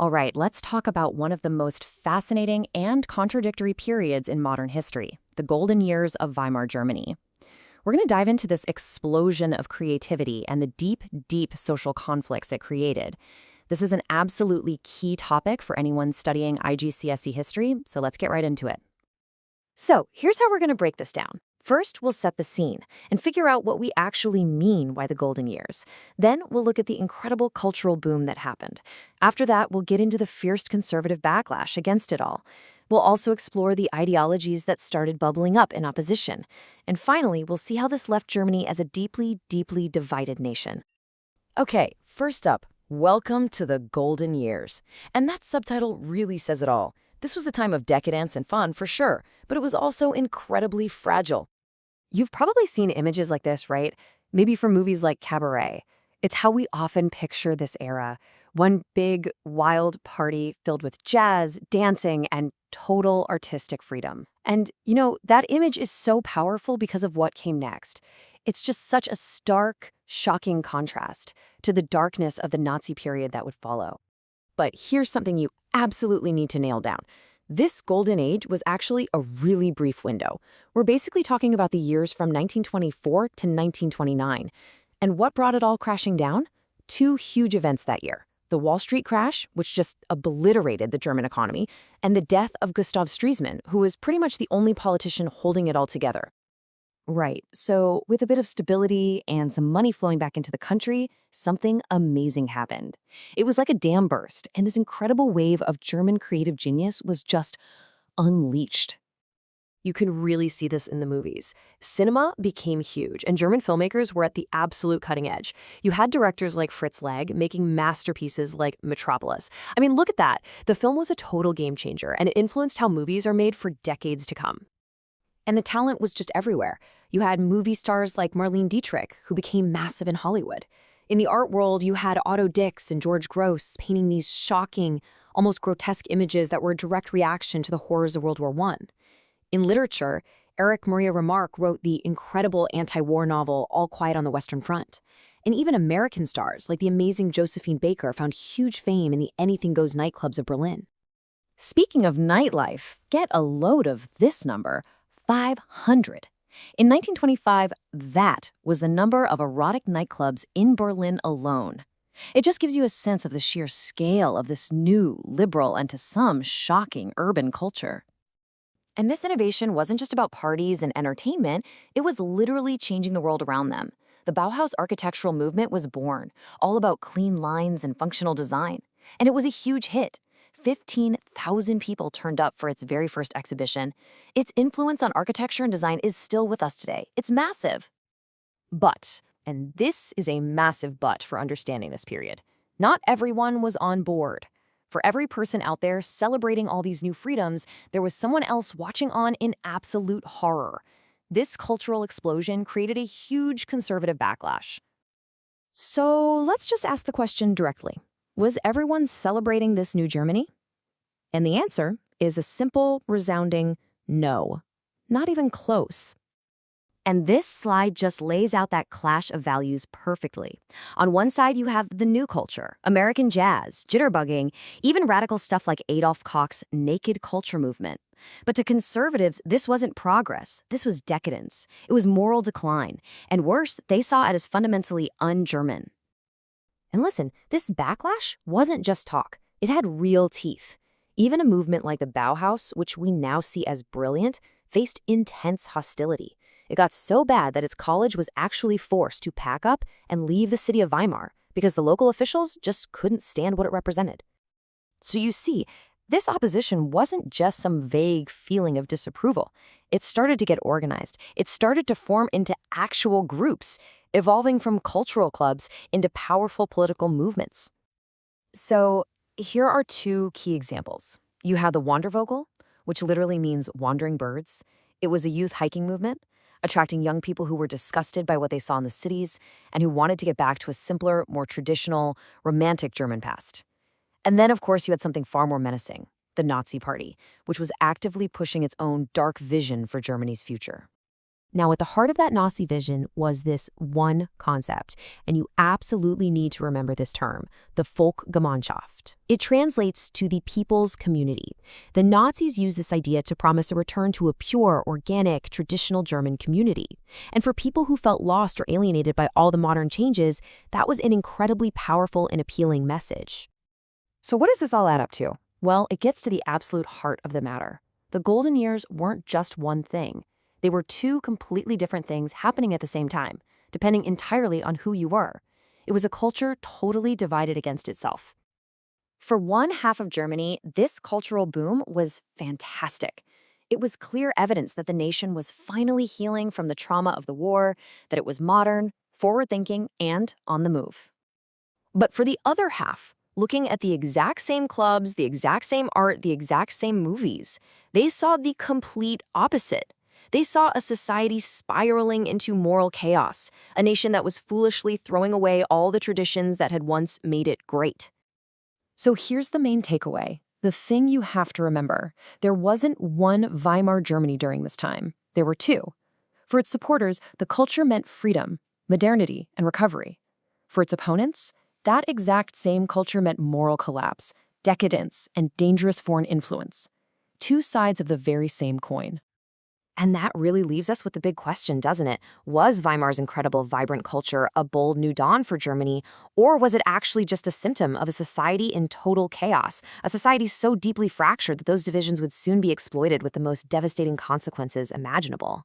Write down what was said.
All right, let's talk about one of the most fascinating and contradictory periods in modern history, the golden years of Weimar Germany. We're going to dive into this explosion of creativity and the deep, deep social conflicts it created. This is an absolutely key topic for anyone studying IGCSE history, so let's get right into it. So, here's how we're going to break this down. First, we'll set the scene and figure out what we actually mean by the golden years. Then, we'll look at the incredible cultural boom that happened. After that, we'll get into the fierce conservative backlash against it all. We'll also explore the ideologies that started bubbling up in opposition. And finally, we'll see how this left Germany as a deeply, deeply divided nation. Okay, first up, welcome to the golden years. And that subtitle really says it all. This was a time of decadence and fun for sure, but it was also incredibly fragile. You've probably seen images like this, right? Maybe from movies like Cabaret. It's how we often picture this era. One big, wild party filled with jazz, dancing, and total artistic freedom. And, that image is so powerful because of what came next. It's just such a stark, shocking contrast to the darkness of the Nazi period that would follow. But here's something you absolutely need to nail down. This golden age was actually a really brief window. We're basically talking about the years from 1924 to 1929. And what brought it all crashing down? Two huge events that year. The Wall Street crash, which just obliterated the German economy, and the death of Gustav Stresemann, who was pretty much the only politician holding it all together. Right, so with a bit of stability and some money flowing back into the country, something amazing happened. It was like a dam burst, and this incredible wave of German creative genius was just unleashed. You can really see this in the movies. Cinema became huge, and German filmmakers were at the absolute cutting edge. You had directors like Fritz Lang making masterpieces like Metropolis. I mean, look at that. The film was a total game changer, and it influenced how movies are made for decades to come. And the talent was just everywhere. You had movie stars like Marlene Dietrich, who became massive in Hollywood. In the art world, you had Otto Dix and George Gross painting these shocking, almost grotesque images that were a direct reaction to the horrors of World War I. In literature, Erich Maria Remarque wrote the incredible anti-war novel All Quiet on the Western Front. And even American stars like the amazing Josephine Baker found huge fame in the Anything Goes nightclubs of Berlin. Speaking of nightlife, get a load of this number, 500. In 1925, that was the number of erotic nightclubs in Berlin alone. It just gives you a sense of the sheer scale of this new, liberal, and to some, shocking urban culture. And this innovation wasn't just about parties and entertainment, it was literally changing the world around them. The Bauhaus architectural movement was born, all about clean lines and functional design. And it was a huge hit. 15,000 people turned up for its very first exhibition. Its influence on architecture and design is still with us today. It's massive. But, and this is a massive but for understanding this period, not everyone was on board. For every person out there celebrating all these new freedoms, there was someone else watching on in absolute horror. This cultural explosion created a huge conservative backlash. So let's just ask the question directly. Was everyone celebrating this new Germany? And the answer is a simple, resounding no. Not even close. And this slide just lays out that clash of values perfectly. On one side, you have the new culture, American jazz, jitterbugging, even radical stuff like Adolf Koch's naked culture movement. But to conservatives, this wasn't progress. This was decadence. It was moral decline. And worse, they saw it as fundamentally un-German. And listen, this backlash wasn't just talk. It had real teeth. Even a movement like the Bauhaus, which we now see as brilliant, faced intense hostility. It got so bad that its college was actually forced to pack up and leave the city of Weimar because the local officials just couldn't stand what it represented. So you see, this opposition wasn't just some vague feeling of disapproval. It started to get organized. It started to form into actual groups, evolving from cultural clubs into powerful political movements. So here are two key examples. You have the Wandervogel, which literally means wandering birds. It was a youth hiking movement, attracting young people who were disgusted by what they saw in the cities and who wanted to get back to a simpler, more traditional, romantic German past. And then, of course, you had something far more menacing, the Nazi Party, which was actively pushing its own dark vision for Germany's future. Now, at the heart of that Nazi vision was this one concept, and you absolutely need to remember this term, the Volksgemeinschaft. It translates to the people's community. The Nazis used this idea to promise a return to a pure, organic, traditional German community. And for people who felt lost or alienated by all the modern changes, that was an incredibly powerful and appealing message. So what does this all add up to? Well, it gets to the absolute heart of the matter. The golden years weren't just one thing. They were two completely different things happening at the same time, depending entirely on who you were. It was a culture totally divided against itself. For one half of Germany, this cultural boom was fantastic. It was clear evidence that the nation was finally healing from the trauma of the war, that it was modern, forward-thinking, and on the move. But for the other half, looking at the exact same clubs, the exact same art, the exact same movies, they saw the complete opposite. They saw a society spiraling into moral chaos, a nation that was foolishly throwing away all the traditions that had once made it great. So here's the main takeaway. The thing you have to remember, there wasn't one Weimar Germany during this time. There were two. For its supporters, the culture meant freedom, modernity, and recovery. For its opponents, that exact same culture meant moral collapse, decadence, and dangerous foreign influence. Two sides of the very same coin. And that really leaves us with the big question, doesn't it? Was Weimar's incredible, vibrant culture a bold new dawn for Germany, or was it actually just a symptom of a society in total chaos, a society so deeply fractured that those divisions would soon be exploited with the most devastating consequences imaginable?